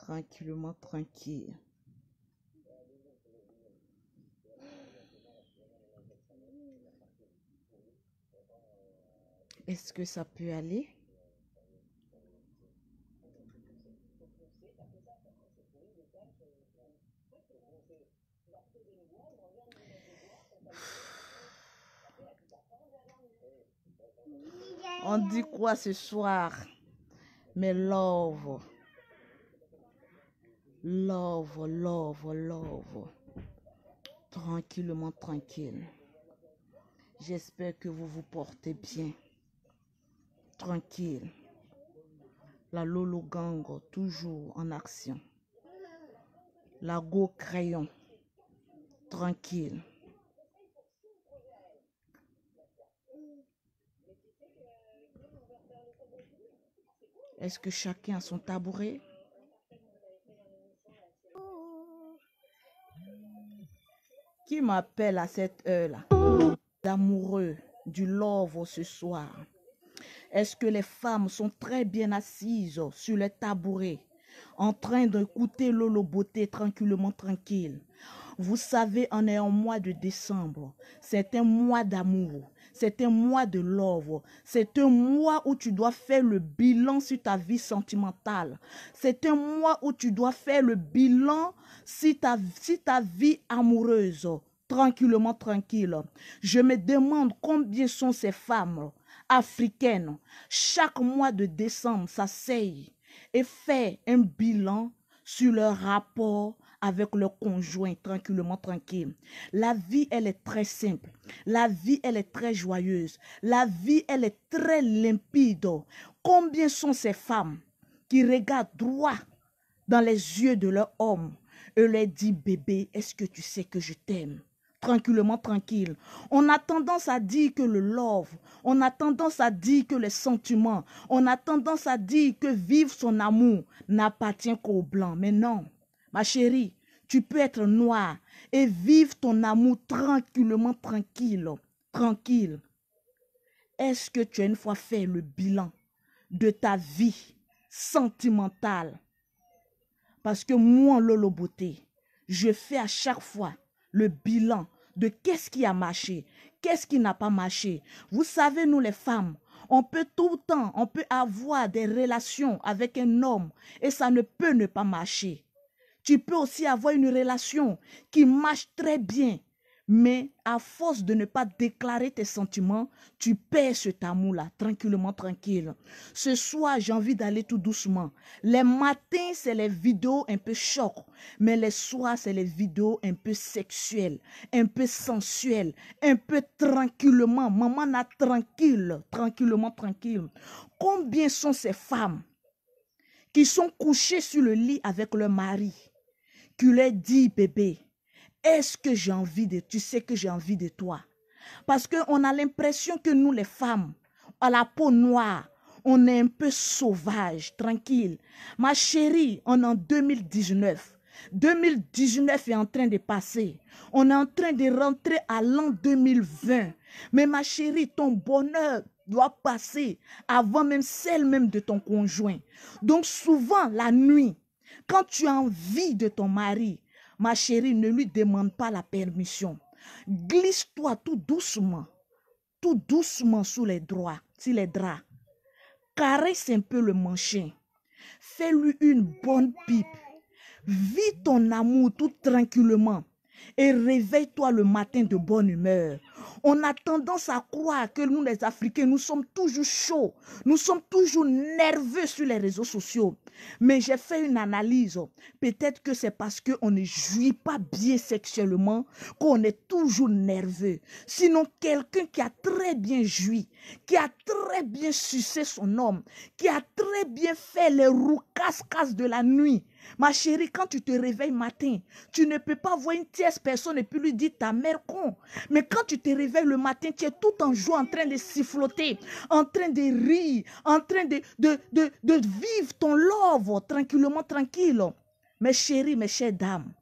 tranquillement, tranquille. Est-ce que ça peut aller? On dit quoi ce soir? Mais love. Love, love, love. Tranquillement, tranquille. J'espère que vous vous portez bien. Tranquille. La Lolo Gang, toujours en action. La Go Crayon. Tranquille. Est-ce que chacun a son tabouret? Qui m'appelle à cette heure-là? D'amoureux, du love ce soir. Est-ce que les femmes sont très bien assises sur les tabourets, en train d'écouter Lolo Beauté tranquillement, tranquille? Vous savez, on est en mois de décembre. C'est un mois d'amour. C'est un mois de love. C'est un mois où tu dois faire le bilan sur ta vie sentimentale. C'est un mois où tu dois faire le bilan sur ta vie amoureuse. Tranquillement, tranquille. Je me demande combien sont ces femmes africaines. Chaque mois de décembre, s'asseyent et fait un bilan sur leur rapport avec leur conjoint, tranquillement, tranquille. La vie, elle est très simple. La vie, elle est très joyeuse. La vie, elle est très limpide. Combien sont ces femmes qui regardent droit dans les yeux de leur homme et leur disent, bébé, est-ce que tu sais que je t'aime? Tranquillement, tranquille. On a tendance à dire que le love, on a tendance à dire que les sentiments, on a tendance à dire que vivre son amour n'appartient qu'aux blancs. Mais non, ma chérie, tu peux être noire et vivre ton amour tranquillement, tranquille. Tranquille. Est-ce que tu as une fois fait le bilan de ta vie sentimentale? Parce que moi, Lolo Beauté, je fais à chaque fois le bilan de qu'est-ce qui a marché, qu'est-ce qui n'a pas marché. Vous savez, nous les femmes, on peut tout le temps, on peut avoir des relations avec un homme et ça ne peut ne pas marcher. Tu peux aussi avoir une relation qui marche très bien, mais à force de ne pas déclarer tes sentiments, tu perds cet amour-là, tranquillement, tranquille. Ce soir, j'ai envie d'aller tout doucement. Les matins, c'est les vidéos un peu choc, mais les soirs, c'est les vidéos un peu sexuelles, un peu sensuelles, un peu tranquillement. Maman n'a tranquille, tranquillement, tranquille. Combien sont ces femmes qui sont couchées sur le lit avec leur mari, qui leur dit, bébé, est-ce que j'ai envie de... Tu sais que j'ai envie de toi. Parce qu'on a l'impression que nous, les femmes, à la peau noire, on est un peu sauvage, tranquille. Ma chérie, on est en 2019. 2019 est en train de passer. On est en train de rentrer à l'an 2020. Mais ma chérie, ton bonheur doit passer avant même celle même de ton conjoint. Donc souvent, la nuit, quand tu as envie de ton mari, ma chérie, ne lui demande pas la permission. Glisse-toi tout doucement sous les draps. Caresse un peu le manchin. Fais-lui une bonne pipe. Vis ton amour tout tranquillement et réveille-toi le matin de bonne humeur. On a tendance à croire que nous, les Africains, nous sommes toujours chauds. Nous sommes toujours nerveux sur les réseaux sociaux. Mais j'ai fait une analyse. Peut-être que c'est parce qu'on ne jouit pas bien sexuellement qu'on est toujours nerveux. Sinon, quelqu'un qui a très bien joui, qui a très bien sucé son homme, qui a très bien fait les roucasses de la nuit. Ma chérie, quand tu te réveilles matin, tu ne peux pas voir une tierce personne et puis lui dire ta mère con. Mais quand tu te réveilles le matin, tu es tout en joie, en train de siffloter, en train de rire, en train de vivre ton love tranquillement, tranquille. Mes chéris, mes chères dames,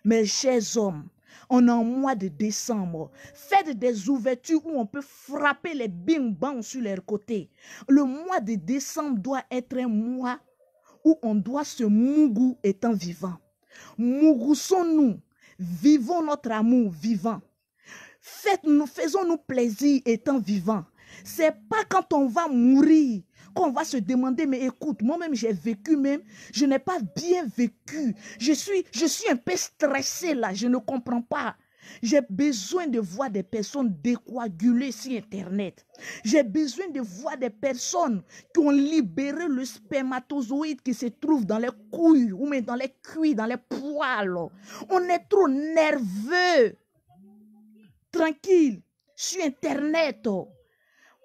mes chers hommes, on est en mois de décembre. Faites des ouvertures où on peut frapper les bing-bang sur les côtés. Le mois de décembre doit être un mois où on doit se mougou étant vivant. Mougoussons-nous, vivons notre amour vivant. Faisons-nous plaisir étant vivants. C'est pas quand on va mourir qu'on va se demander, mais écoute, moi-même j'ai vécu même, je n'ai pas bien vécu. Je suis un peu stressé là, je ne comprends pas. J'ai besoin de voir des personnes décoagulées sur Internet. J'ai besoin de voir des personnes qui ont libéré le spermatozoïde qui se trouve dans les couilles, ou même dans les cuits, dans les poils. On est trop nerveux. Tranquille, sur Internet.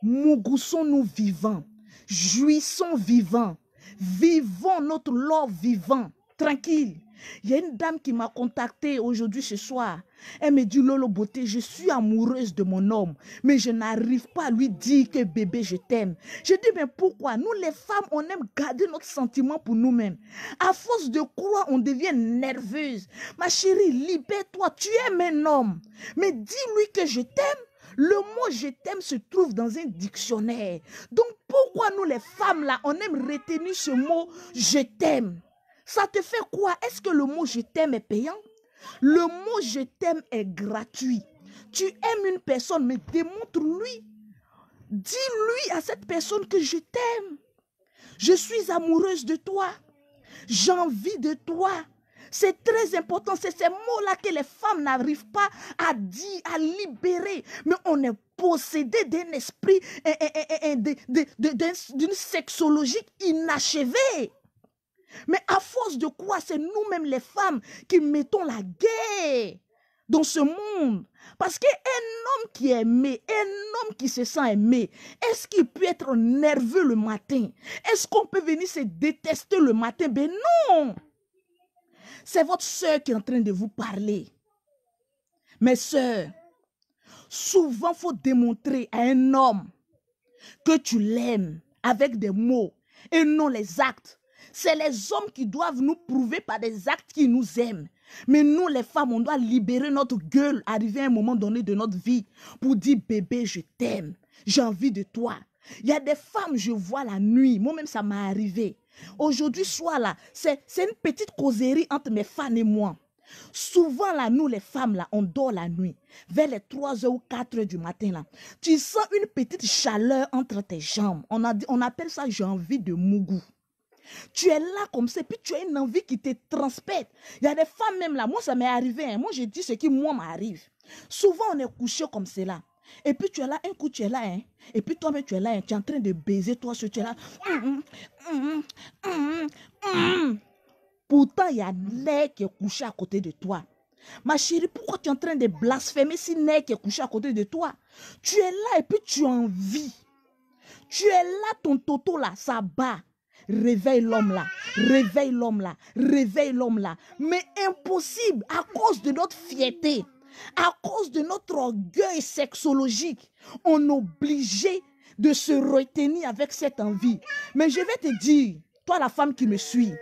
Mougoussons-nous vivants. Jouissons vivants. Vivons notre love vivant. Tranquille. Il y a une dame qui m'a contacté aujourd'hui ce soir. Elle me dit, Lolo Beauté, je suis amoureuse de mon homme, mais je n'arrive pas à lui dire que bébé, je t'aime. Je dis, mais pourquoi? Nous les femmes, on aime garder notre sentiment pour nous-mêmes. À force de croire, on devient nerveuse. Ma chérie, libère-toi, tu aimes un homme. Mais dis-lui que je t'aime. Le mot je t'aime se trouve dans un dictionnaire. Donc pourquoi nous les femmes là, on aime retenir ce mot je t'aime? Ça te fait quoi? Est-ce que le mot je t'aime est payant? Le mot je t'aime est gratuit. Tu aimes une personne, mais démontre-lui. Dis-lui à cette personne que je t'aime. Je suis amoureuse de toi. J'ai envie de toi. C'est très important. C'est ces mots-là que les femmes n'arrivent pas à dire, à libérer. Mais on est possédé d'un esprit, d'une sexologie inachevée. Mais à force de quoi? C'est nous-mêmes les femmes qui mettons la guerre dans ce monde. Parce qu'un homme qui est aimé, un homme qui se sent aimé, est-ce qu'il peut être nerveux le matin? Est-ce qu'on peut venir se détester le matin? Ben non! C'est votre soeur qui est en train de vous parler. Mes soeurs, souvent il faut démontrer à un homme que tu l'aimes avec des mots et non les actes. C'est les hommes qui doivent nous prouver par des actes qu'ils nous aiment. Mais nous, les femmes, on doit libérer notre gueule, arriver à un moment donné de notre vie pour dire, bébé, je t'aime, j'ai envie de toi. Il y a des femmes, je vois la nuit, moi-même ça m'est arrivé. Aujourd'hui, soir là, c'est une petite causerie entre mes fans et moi. Souvent là, nous les femmes là, on dort la nuit. Vers les 3h ou 4h du matin là, tu sens une petite chaleur entre tes jambes. On appelle ça j'ai envie de mougou. Tu es là comme ça, puis tu as une envie qui te transpète. Il y a des femmes même là, moi ça m'est arrivé, hein. Moi je dis ce qui moi m'arrive. Souvent on est couché comme cela. Et puis tu es là, un coup tu es là, hein. Et puis toi-même tu es là, hein. Tu es en train de baiser toi, tu es là. Pourtant il y a l'air qui est couché à côté de toi. Ma chérie, pourquoi tu es en train de blasphémer si l'air qui est couché à côté de toi? Tu es là et puis tu as envie. Tu es là, ton toto là, ça bat. Réveille l'homme là, réveille l'homme là, réveille l'homme là. Mais impossible à cause de notre fierté, à cause de notre orgueil sexologique. On est obligé de se retenir avec cette envie. Mais je vais te dire, toi la femme qui me suit,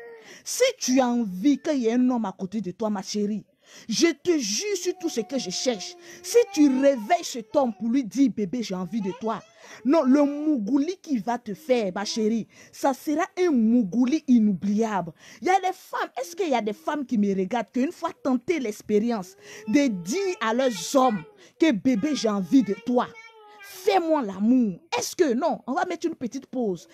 si tu as envie qu'il y ait un homme à côté de toi, ma chérie, je te jure sur tout ce que je cherche. Si tu réveilles cet homme pour lui dire, bébé, j'ai envie de toi. Non, le mougouli qui va te faire, ma chérie, ça sera un mougouli inoubliable. Il y a des femmes, est-ce qu'il y a des femmes qui me regardent, qu'une fois tenté l'expérience de dire à leurs hommes que bébé, j'ai envie de toi. Fais-moi l'amour. Est-ce que, non, on va mettre une petite pause.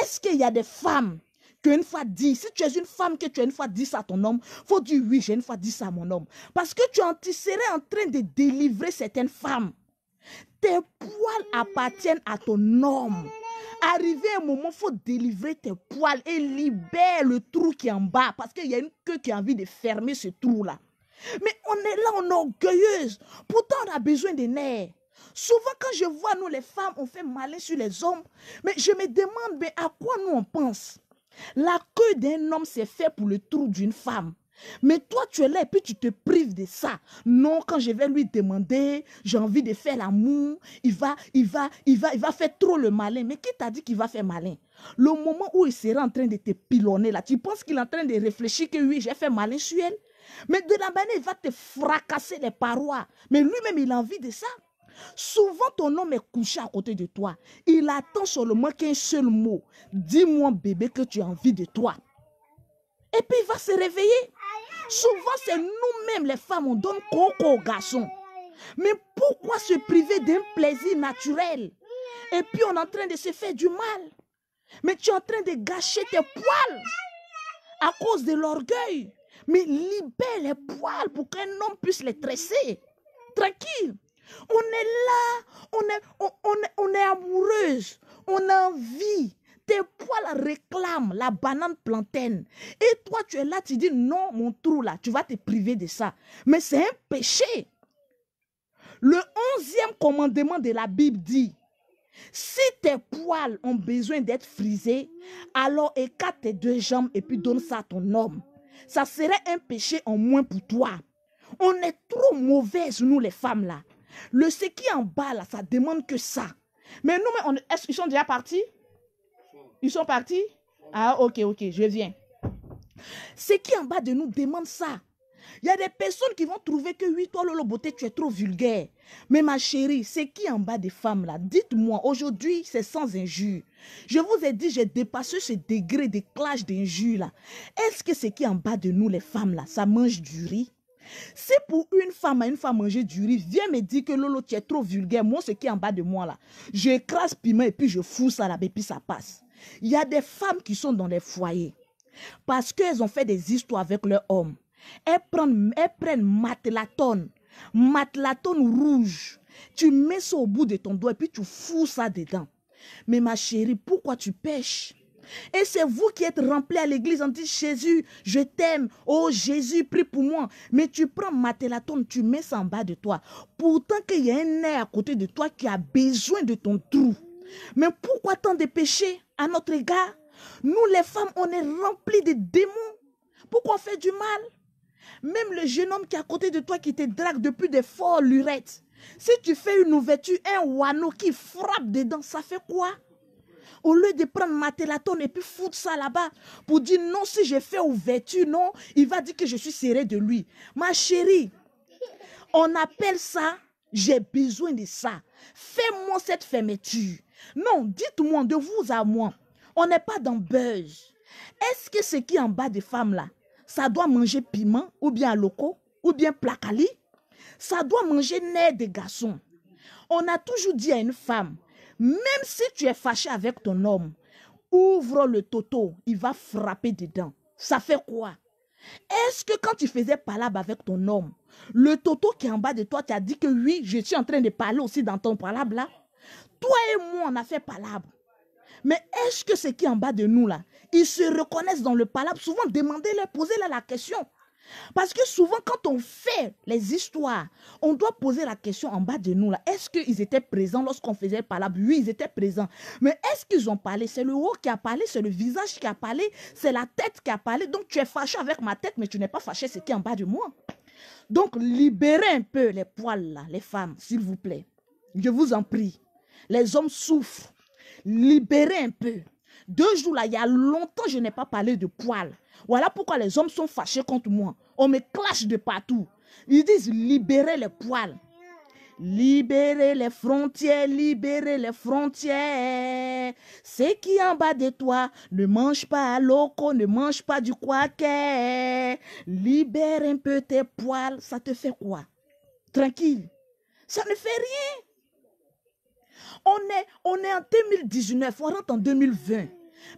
Est-ce qu'il y a des femmes qu'une fois dit, si tu es une femme que tu as une fois dit ça à ton homme, il faut dire oui, j'ai une fois dit ça à mon homme. Parce que tu serais en train de délivrer certaines femmes. Tes poils appartiennent à ton homme. Arrivé un moment, il faut délivrer tes poils et libérer le trou qui est en bas. Parce qu'il y a une queue qui a envie de fermer ce trou-là. Mais on est là, on est orgueilleuse. Pourtant, on a besoin des nerfs. Souvent, quand je vois nous les femmes, on fait malin sur les hommes. Mais je me demande, mais à quoi nous on pense? La queue d'un homme, c'est fait pour le trou d'une femme. Mais toi, tu es là et puis tu te prives de ça. Non, quand je vais lui demander, j'ai envie de faire l'amour, il va faire trop le malin. Mais qui t'a dit qu'il va faire malin? Le moment où il sera en train de te pilonner là, tu penses qu'il est en train de réfléchir que oui, j'ai fait malin sur elle? Mais de la manière, il va te fracasser les parois. Mais lui-même, il a envie de ça. Souvent, ton homme est couché à côté de toi. Il attend seulement qu'un seul mot. Dis-moi, bébé, que tu as envie de toi. Et puis il va se réveiller. Souvent, c'est nous-mêmes, les femmes, on donne coco aux garçons. Mais pourquoi se priver d'un plaisir naturel? Et puis on est en train de se faire du mal. Mais tu es en train de gâcher tes poils à cause de l'orgueil. Mais libère les poils pour qu'un homme puisse les tresser. Tranquille. On est là, on est amoureuse, on a envie. Tes poils réclament la banane plantaine. Et toi, tu es là, tu dis non, mon trou là, tu vas te priver de ça. Mais c'est un péché. Le 11e commandement de la Bible dit, si tes poils ont besoin d'être frisés, alors écarte tes 2 jambes et puis donne ça à ton homme. Ça serait un péché en moins pour toi. On est trop mauvaises, nous les femmes là. Ce qui est en bas là, ça demande que ça. Mais nous, est-ce qu'ils sont déjà partis? Ils sont partis? Ah, ok, je viens. Ce qui est en bas de nous demande ça. Il y a des personnes qui vont trouver que oui, toi, Lolo Beauté, tu es trop vulgaire. Mais ma chérie, ce qui est en bas des femmes là, dites-moi, aujourd'hui, c'est sans injure. Je vous ai dit, j'ai dépassé ce degré de clash d'injure là. Est-ce que ce qui est en bas de nous, les femmes là, ça mange du riz? Si pour une femme manger du riz, viens me dire que Lolo, tu es trop vulgaire. Moi, ce qui est en bas de moi là, j'écrase piment et puis je fous ça là, et puis ça passe. Il y a des femmes qui sont dans les foyers parce qu'elles ont fait des histoires avec leur homme. Elles prennent matelatone rouge. Tu mets ça au bout de ton doigt et puis tu fous ça dedans. Mais ma chérie, pourquoi tu pêches? Et c'est vous qui êtes remplis à l'église en disant Jésus, je t'aime. Oh Jésus, prie pour moi. Mais tu prends matelatone, tu mets ça en bas de toi. Pourtant qu'il y a un nez à côté de toi qui a besoin de ton trou. Mais pourquoi tant de péchés à notre égard? Nous les femmes, on est remplis de démons. Pourquoi on fait du mal? Même le jeune homme qui est à côté de toi qui te drague depuis des forts lurettes. Si tu fais une ouverture, un wano qui frappe dedans, ça fait quoi? Au lieu de prendre matelatone et puis foutre ça là-bas pour dire non, si j'ai fait ouverture, non, il va dire que je suis serré de lui. Ma chérie, on appelle ça, j'ai besoin de ça. Fais-moi cette fermeture. Non, dites-moi de vous à moi, on n'est pas dans buzz. Est-ce que ce qui est en bas des femmes là, ça doit manger piment ou bien loco ou bien placali? Ça doit manger nerf de garçon. On a toujours dit à une femme, même si tu es fâché avec ton homme, ouvre le toto, il va frapper dedans. Ça fait quoi? Est-ce que quand tu faisais palabre avec ton homme, le toto qui est en bas de toi, tu as dit que oui, je suis en train de parler aussi dans ton palabre là? Toi et moi, on a fait palabre. Mais est-ce que ce qui est en bas de nous là, ils se reconnaissent dans le palabre? Souvent, demandez-leur, posez-leur la question. Parce que souvent, quand on fait les histoires, on doit poser la question en bas de nous là. Est-ce qu'ils étaient présents lorsqu'on faisait palabre? Oui, ils étaient présents. Mais est-ce qu'ils ont parlé? C'est le haut qui a parlé, c'est le visage qui a parlé, c'est la tête qui a parlé. Donc, tu es fâché avec ma tête, mais tu n'es pas fâché ce qui est en bas de moi. Donc, libérez un peu les poils là, les femmes, s'il vous plaît. Je vous en prie. Les hommes souffrent. Libérez un peu. 2 jours là, il y a longtemps, je n'ai pas parlé de poils. Voilà pourquoi les hommes sont fâchés contre moi. On me clash de partout. Ils disent libérez les poils. Libérez les frontières, libérez les frontières. Ce qui est en bas de toi, ne mange pas à loco, ne mange pas du quaquet. Libère un peu tes poils, ça te fait quoi? Tranquille. Ça ne fait rien. On est en 2019, on rentre en 2020.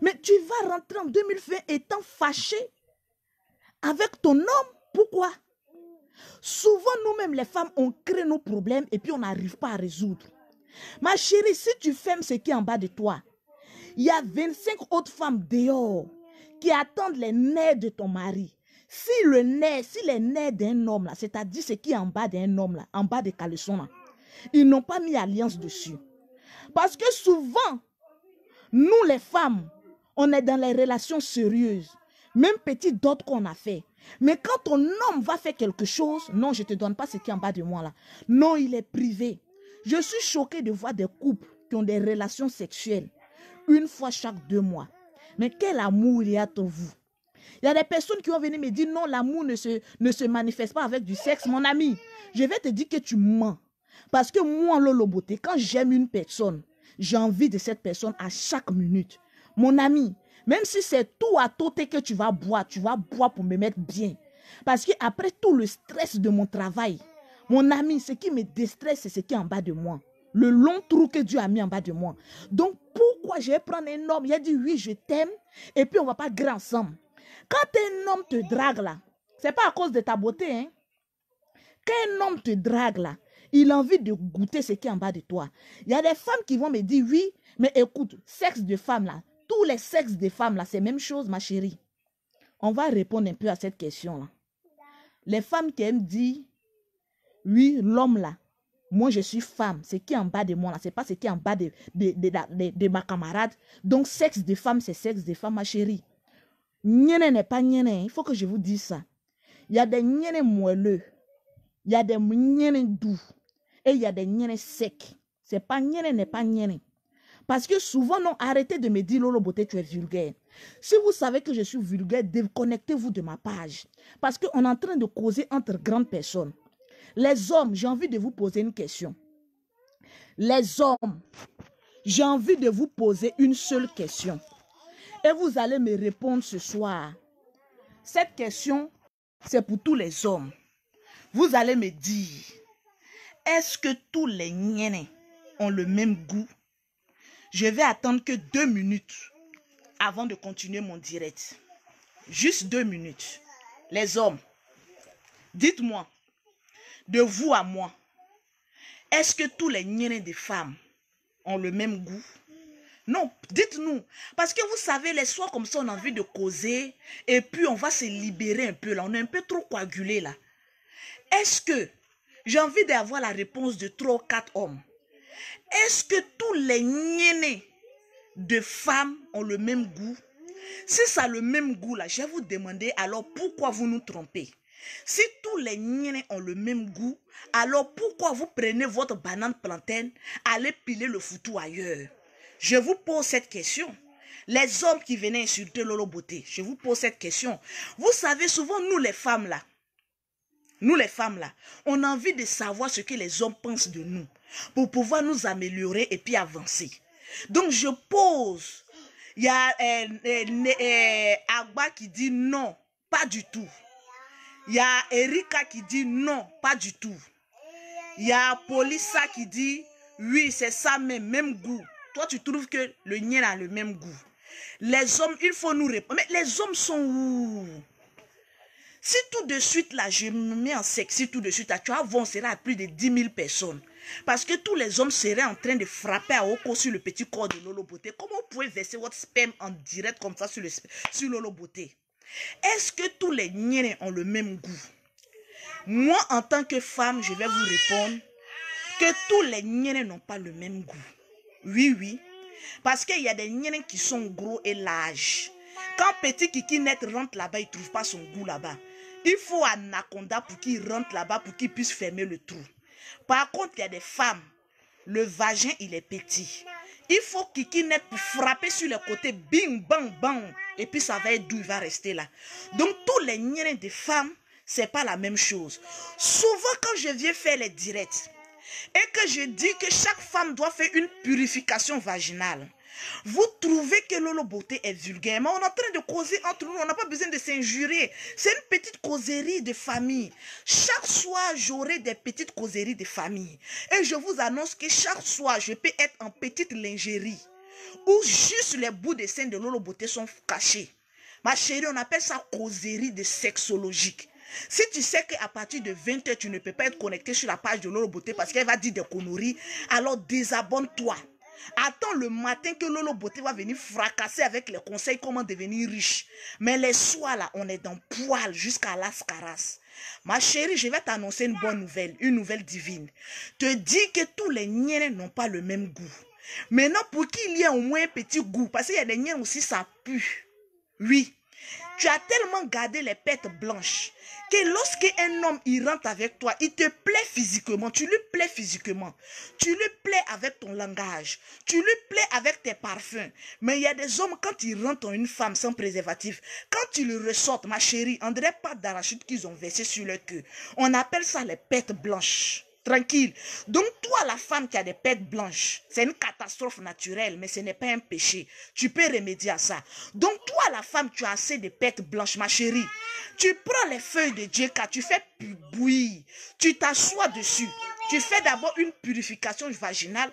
Mais tu vas rentrer en 2020 étant fâché avec ton homme. Pourquoi? Souvent, nous-mêmes, les femmes, on crée nos problèmes et puis on n'arrive pas à résoudre. Ma chérie, si tu fermes ce qui est en bas de toi, il y a 25 autres femmes dehors qui attendent les nerfs de ton mari. Si les nerfs d'un homme, là, c'est-à-dire ce qui est en bas d'un homme, là, en bas des caleçons, là, ils n'ont pas mis alliance dessus. Parce que souvent, nous les femmes, on est dans les relations sérieuses. Même petit dot qu'on a fait. Mais quand ton homme va faire quelque chose, non, je ne te donne pas ce qui est en bas de moi là. Non, il est privé. Je suis choquée de voir des couples qui ont des relations sexuelles 1 fois chaque 2 mois. Mais quel amour il y a entre vous? Il y a des personnes qui vont venir me dire non, l'amour ne se manifeste pas avec du sexe. Mon ami, je vais te dire que tu mens. Parce que moi, Lolo Beauté, quand j'aime une personne, j'ai envie de cette personne à chaque minute. Mon ami, Même si c'est tout à côté que tu vas boire pour me mettre bien. Parce que après tout le stress de mon travail, mon ami, ce qui me déstresse, c'est ce qui est en bas de moi. Le long trou que Dieu a mis en bas de moi. Donc, pourquoi je vais prendre un homme? Il a dit, oui, je t'aime. Et puis, on ne va pas griller ensemble. Quand un homme te drague là, ce n'est pas à cause de ta beauté. Hein? Quand un homme te drague là, il a envie de goûter ce qui est en bas de toi. Il y a des femmes qui vont me dire, oui, mais écoute, sexe de femme là, tous les sexes des femmes là, c'est la même chose, ma chérie. On va répondre un peu à cette question là. Les femmes qui aiment dire, oui, l'homme là, moi je suis femme, ce qui est en bas de moi là, c'est pas ce qui est en bas de ma camarade. Donc sexe de femme, c'est sexe de femme, ma chérie. Niene n'est pas niene, il faut que je vous dise ça. Il y a des niene moelleux, il y a des niene doux, et il y a des niene secs. C'est pas niene n'est pas niene. Parce que souvent, non, arrêtez de me dire, Lolo Beauté, tu es vulgaire. Si vous savez que je suis vulgaire, déconnectez-vous de ma page. Parce qu'on est en train de causer entre grandes personnes. Les hommes, j'ai envie de vous poser une question. Les hommes, j'ai envie de vous poser une seule question. Et vous allez me répondre ce soir. Cette question, c'est pour tous les hommes. Vous allez me dire, est-ce que tous les niennes ont le même goût? Je vais attendre que 2 minutes avant de continuer mon direct. Juste 2 minutes. Les hommes, dites-moi, de vous à moi, est-ce que tous les niennes des femmes ont le même goût? Non, dites-nous. Parce que vous savez, les soirs comme ça, on a envie de causer et puis on va se libérer un peu là. On est un peu trop coagulé là. Est-ce que j'ai envie d'avoir la réponse de 3 ou 4 hommes? Est-ce que tous les niennes de femmes ont le même goût? Si ça a le même goût là, je vais vous demander alors pourquoi vous nous trompez? Si tous les niennes ont le même goût, alors pourquoi vous prenez votre banane plantain, allez piler le foutu ailleurs? Je vous pose cette question. Les hommes qui venaient insulter Lolo Beauté, je vous pose cette question. Vous savez, souvent nous les femmes là, on a envie de savoir ce que les hommes pensent de nous pour pouvoir nous améliorer et puis avancer. Donc je pose, il y a Agba qui dit non, pas du tout. Il y a Erika qui dit non, pas du tout. Il y a Polissa qui dit oui, c'est ça même goût. Toi, tu trouves que le nien a le même goût. Les hommes, il faut nous répondre. Mais les hommes sont où? Si tout de suite, là, je me mets en sexy tout de suite, là, tu vas voir, on sera à plus de 10 000 personnes. Parce que tous les hommes seraient en train de frapper à haut sur le petit corps de Lolo Beauté. Comment vous pouvez verser votre sperme en direct comme ça sur Lolo Beauté? Est-ce que tous les niens ont le même goût? Moi, en tant que femme, je vais vous répondre que tous les niens n'ont pas le même goût. Oui. Parce qu'il y a des niens qui sont gros et larges. Quand petit Kiki net rentre là-bas, il ne trouve pas son goût là-bas. Il faut un anaconda pour qu'il rentre là-bas, pour qu'il puisse fermer le trou. Par contre, il y a des femmes, le vagin, il est petit. Il faut Kiki net pour frapper sur le côté, bing, bang, bang. Et puis ça va être d'où il va rester là. Donc, tous les niens des femmes, ce n'est pas la même chose. Souvent, quand je viens faire les directs, et que je dis que chaque femme doit faire une purification vaginale, vous trouvez que Lolo Beauté est vulgaire, mais on est en train de causer entre nous, on n'a pas besoin de s'injurer. C'est une petite causerie de famille. Chaque soir, j'aurai des petites causeries de famille. Et je vous annonce que chaque soir, je peux être en petite lingerie, où juste les bouts de seins de Lolo Beauté sont cachés. Ma chérie, on appelle ça causerie de sexologique. Si tu sais qu'à partir de 20 h, tu ne peux pas être connecté sur la page de Lolo Beauté parce qu'elle va dire des conneries, alors désabonne-toi. Attends le matin que Lolo Beauté va venir fracasser avec les conseils comment devenir riche. Mais les soirs là, on est dans poil jusqu'à Las Caras. Ma chérie, je vais t'annoncer une bonne nouvelle, une nouvelle divine. Te dis que tous les niens n'ont pas le même goût. Maintenant, pour qu'il y ait au moins un petit goût, parce qu'il y a des niens aussi, ça pue. Oui. Tu as tellement gardé les pêtes blanches que lorsqu'un homme il rentre avec toi, il te plaît physiquement, tu lui plais physiquement, tu lui plais avec ton langage, tu lui plais avec tes parfums. Mais il y a des hommes, quand ils rentrent en une femme sans préservatif, quand ils le ressortent, ma chérie, on dirait pas d'arachide qu'ils ont versé sur leur queue. On appelle ça les pêtes blanches. Tranquille. Donc, toi, la femme qui a des pètes blanches, c'est une catastrophe naturelle, mais ce n'est pas un péché. Tu peux remédier à ça. Donc, toi, la femme, tu as assez de pètes blanches, ma chérie. Tu prends les feuilles de djeka, tu fais bouillir, tu t'assois dessus. Tu fais d'abord une purification vaginale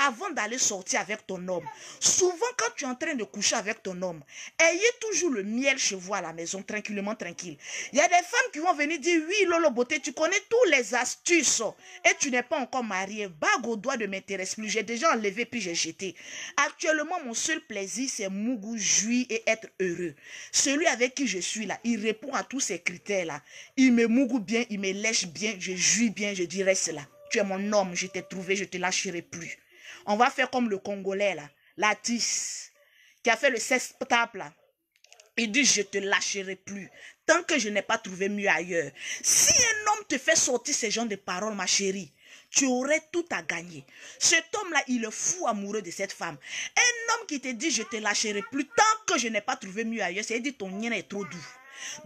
avant d'aller sortir avec ton homme. Souvent, quand tu es en train de coucher avec ton homme, ayez toujours le miel chez vous à la maison, tranquillement, tranquille. Il y a des femmes qui vont venir dire, oui, Lolo Beauté, tu connais tous les astuces et tu n'es pas encore marié. Bague au doigt ne m'intéresse plus. J'ai déjà enlevé puis j'ai jeté. Actuellement, mon seul plaisir, c'est mougou, jouir et être heureux. Celui avec qui je suis là, il répond à tous ces critères-là. Il me mougou bien, il me lèche bien, je jouis bien, je dirais cela. Tu es mon homme, je t'ai trouvé, je ne te lâcherai plus. On va faire comme le Congolais là, Latis, qui a fait le sextape là. Il dit, je te lâcherai plus, tant que je n'ai pas trouvé mieux ailleurs. Si un homme te fait sortir ces genres de paroles, ma chérie, tu aurais tout à gagner. Cet homme-là, il est fou amoureux de cette femme. Un homme qui te dit, je te lâcherai plus, tant que je n'ai pas trouvé mieux ailleurs, c'est-à-dire ton nien est trop doux.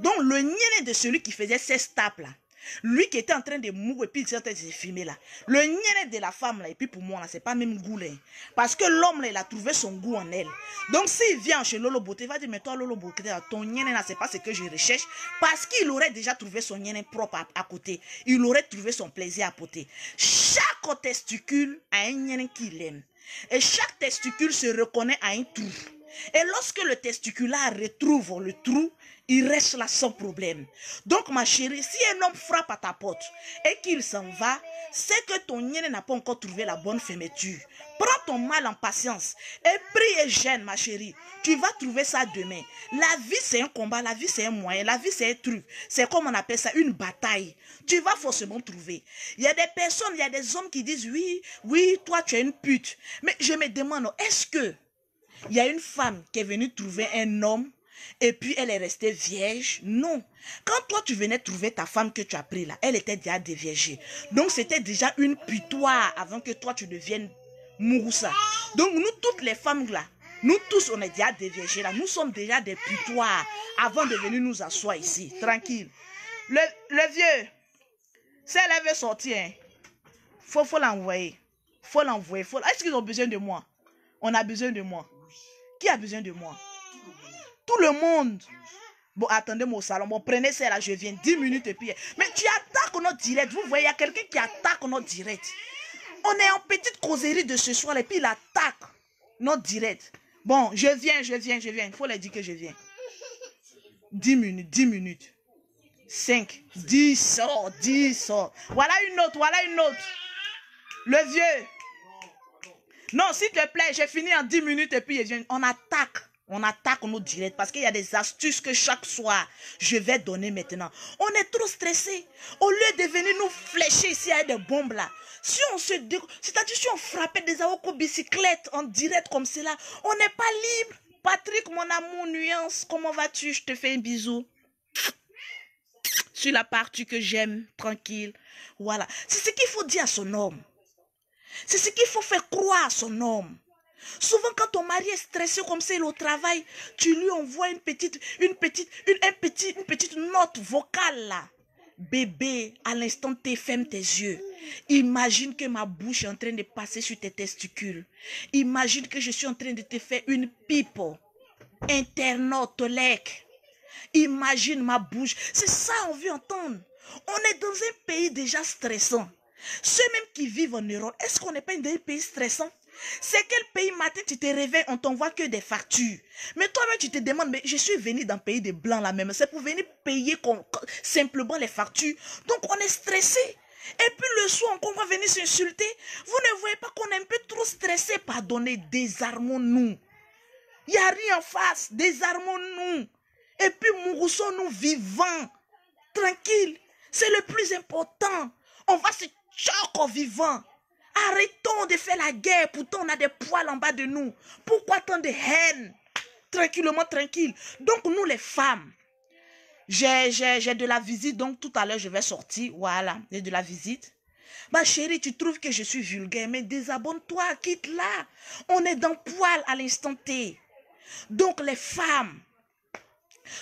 Donc, le nien de celui qui faisait sextape là, lui qui était en train de mourir et puis il était en train de se filmer là. Le niais de la femme là, et puis pour moi là, c'est pas même goût là. Parce que l'homme là, il a trouvé son goût en elle. Donc s'il vient chez Lolo Beauté, il va dire, mais toi Lolo Beauté, ton niais là, c'est pas ce que je recherche. Parce qu'il aurait déjà trouvé son niais propre à côté. Il aurait trouvé son plaisir à côté. Chaque testicule a un niais qu'il aime. Et chaque testicule se reconnaît à un trou. Et lorsque le testiculaire retrouve le trou, il reste là sans problème. Donc ma chérie, si un homme frappe à ta porte et qu'il s'en va, c'est que ton niais n'a pas encore trouvé la bonne fermeture. Prends ton mal en patience et prie et gêne ma chérie. Tu vas trouver ça demain. La vie c'est un combat, la vie c'est un moyen, la vie c'est un truc. C'est comme on appelle ça une bataille. Tu vas forcément trouver. Il y a des personnes, il y a des hommes qui disent oui, toi tu es une pute. Mais je me demande, est-ce que il y a une femme qui est venue trouver un homme et puis elle est restée vierge? Non. Quand toi tu venais trouver ta femme que tu as pris là, elle était déjà déviergée. Donc c'était déjà une putoire avant que toi tu deviennes Mouroussa. Donc nous toutes les femmes là, nous tous on est déjà déviergés là. Nous sommes déjà des putoires avant de venir nous asseoir ici. Tranquille. Le vieux, si elle veut sortir, hein, faut l'envoyer. Faut l'envoyer. Est-ce qu'ils ont besoin de moi? On a besoin de moi. Qui a besoin de moi? Tout le monde. Bon, attendez-moi au salon. Bon, prenez ça là, je viens 10 minutes et puis... Mais tu attaques notre direct. Vous voyez, il y a quelqu'un qui attaque notre direct. On est en petite causerie de ce soir et puis il attaque notre direct. Bon, je viens. Il faut leur dire que je viens. 10 minutes. 5, 10 sort. Voilà une autre. Le vieux. Non, s'il te plaît, j'ai fini en 10 minutes et puis on attaque nos directs parce qu'il y a des astuces que chaque soir, je vais donner maintenant. On est trop stressé. Au lieu de venir nous flécher ici avec des bombes là, c'est-à-dire si on frappait des avocats bicyclettes en direct comme cela, on n'est pas libre. Patrick, mon amour, nuance, comment vas-tu? Je te fais un bisou. Sur la partie que j'aime, tranquille. Voilà. C'est ce qu'il faut dire à son homme. C'est ce qu'il faut faire croire à son homme. Souvent, quand ton mari est stressé comme ça, il est au travail, tu lui envoies une petite note vocale là. Bébé, à l'instant T, ferme tes yeux. Imagine que ma bouche est en train de passer sur tes testicules. Imagine que je suis en train de te faire une pipe. Internaute, lec. Imagine ma bouche. C'est ça on veut entendre. On est dans un pays déjà stressant. Ceux même qui vivent en Europe, est-ce qu'on n'est pas dans un pays stressant? C'est quel pays matin tu te réveilles, on t'envoie que des factures. Mais toi-même tu te demandes, mais je suis venu dans le pays des blancs là même. C'est pour venir payer simplement les factures. Donc on est stressé. Et puis le soir on va venir s'insulter. Vous ne voyez pas qu'on est un peu trop stressé? Pardonnez, désarmons-nous. Il n'y a rien en face, désarmons-nous. Et puis mourrissons-nous vivants. Tranquille. C'est le plus important. On va se choquer vivant. Arrêtons de faire la guerre. Pourtant, on a des poils en bas de nous. Pourquoi tant de haine? Tranquillement, tranquille. Donc, nous les femmes, j'ai de la visite. Donc, tout à l'heure, je vais sortir. Voilà, j'ai de la visite. Ma chérie, tu trouves que je suis vulgaire, mais désabonne-toi, quitte-la. On est dans poil à l'instant T. Donc, les femmes,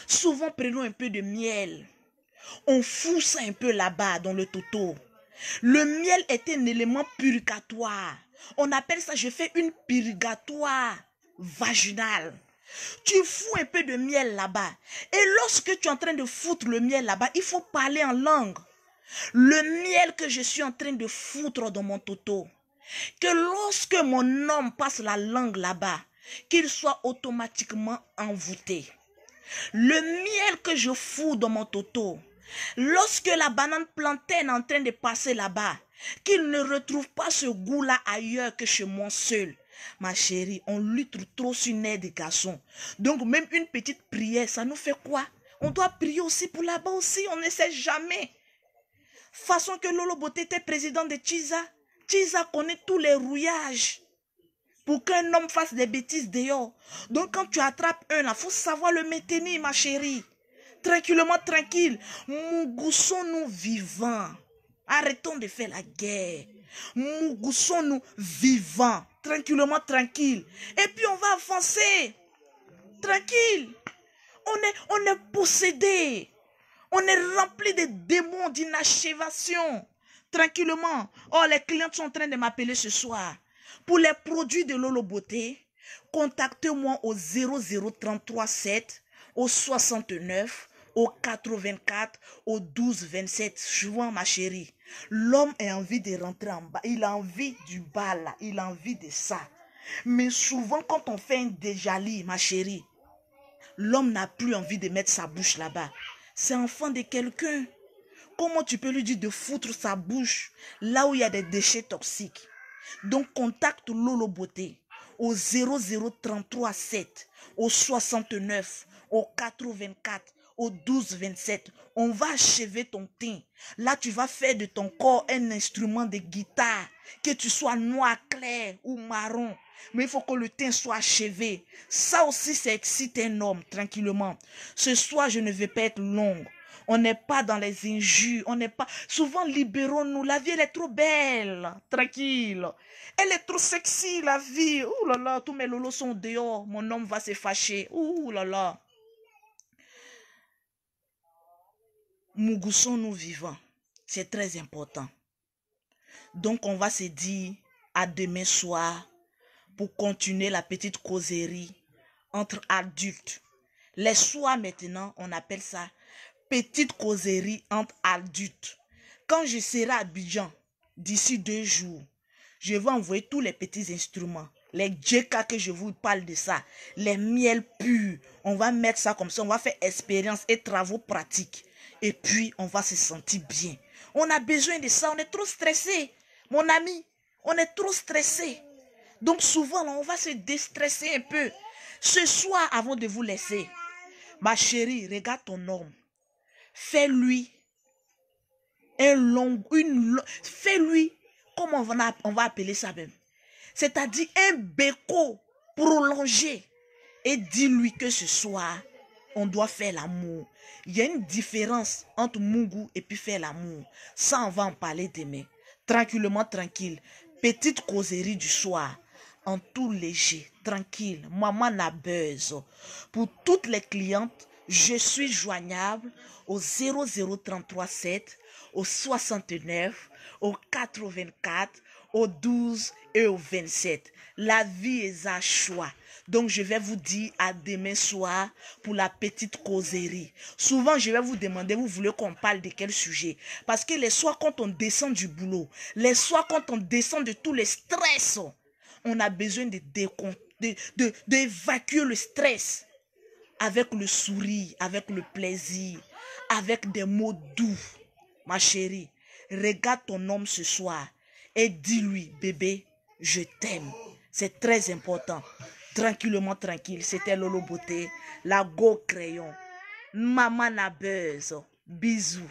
souvent, prenons un peu de miel. On fout ça un peu là-bas, dans le toto. Le miel est un élément purgatoire. On appelle ça, je fais une purgatoire vaginale. Tu fous un peu de miel là-bas. Et lorsque tu es en train de foutre le miel là-bas, il faut parler en langue. Le miel que je suis en train de foutre dans mon toto, que lorsque mon homme passe la langue là-bas, qu'il soit automatiquement envoûté. Le miel que je fous dans mon toto, lorsque la banane plantaine est en train de passer là-bas, qu'il ne retrouve pas ce goût-là ailleurs que chez moi seul. Ma chérie, on lutte trop sur une aide des garçons. Donc même une petite prière, ça nous fait quoi? On doit prier aussi pour là-bas aussi, on ne sait jamais. Façon que Lolo Beauté était président de Tchiza. Tchiza connaît tous les rouillages pour qu'un homme fasse des bêtises dehors. Donc quand tu attrapes un, il faut savoir le maintenir, ma chérie. Tranquillement, tranquille. Mougoussons-nous vivants. Arrêtons de faire la guerre. Mougoussons-nous vivants. Tranquillement, tranquille. Et puis on va avancer. Tranquille. On est possédé. On est rempli de démons d'inachèvation. Tranquillement. Oh, les clientes sont en train de m'appeler ce soir. Pour les produits de Lolo Beauté, contactez-moi au 00337, au 69, au 84, au 12 27. Jouant, ma chérie. L'homme a envie de rentrer en bas. Il a envie du bas là. Il a envie de ça. Mais souvent, quand on fait un déjali, ma chérie, l'homme n'a plus envie de mettre sa bouche là-bas. C'est enfant de quelqu'un. Comment tu peux lui dire de foutre sa bouche là où il y a des déchets toxiques? Donc, contacte Lolo Beauté au 00337, au 69, au 84, au 12 27. On va achever ton teint. Là, tu vas faire de ton corps un instrument de guitare. Que tu sois noir, clair ou marron. Mais il faut que le teint soit achevé. Ça aussi, ça excite un homme, tranquillement. Ce soir, je ne vais pas être longue. On n'est pas dans les injures. On n'est pas... Souvent, libérons-nous. La vie, elle est trop belle. Tranquille. Elle est trop sexy, la vie. Ouh là là, tous mes lolos sont dehors. Mon homme va se fâcher. Ouh là là. Mougoussons-nous vivants. C'est très important. Donc, on va se dire à demain soir pour continuer la petite causerie entre adultes. Les soirs maintenant, on appelle ça petite causerie entre adultes. Quand je serai à Abidjan, d'ici 2 jours, je vais envoyer tous les petits instruments. Les djeka que je vous parle de ça. Les miels purs. On va mettre ça comme ça. On va faire expérience et travaux pratiques. Et puis, on va se sentir bien. On a besoin de ça. On est trop stressé. Mon ami, on est trop stressé. Donc souvent, on va se déstresser un peu. Ce soir, avant de vous laisser, ma chérie, regarde ton homme. Fais-lui fais-lui, comment on va appeler ça même? C'est-à-dire un béco prolongé. Et dis-lui que ce soir, on doit faire l'amour. Il y a une différence entre Mougou et puis faire l'amour. Ça, on va en parler demain. Tranquillement, tranquille. Petite causerie du soir. En tout léger, tranquille. Maman n'a besoin. Pour toutes les clientes, je suis joignable au 00337, au 69, au 84, au 12 et au 27. La vie est à choix. Donc, je vais vous dire à demain soir pour la petite causerie. Souvent, je vais vous demander, vous voulez qu'on parle de quel sujet? Parce que les soirs, quand on descend du boulot, les soirs, quand on descend de tous les stress, on a besoin d'évacuer le stress avec le sourire, avec le plaisir, avec des mots doux. Ma chérie, regarde ton homme ce soir et dis-lui, bébé, je t'aime. C'est très important. Tranquillement, tranquille. C'était Lolo Beauté, la go crayon. Maman n'a besoin. Bisous.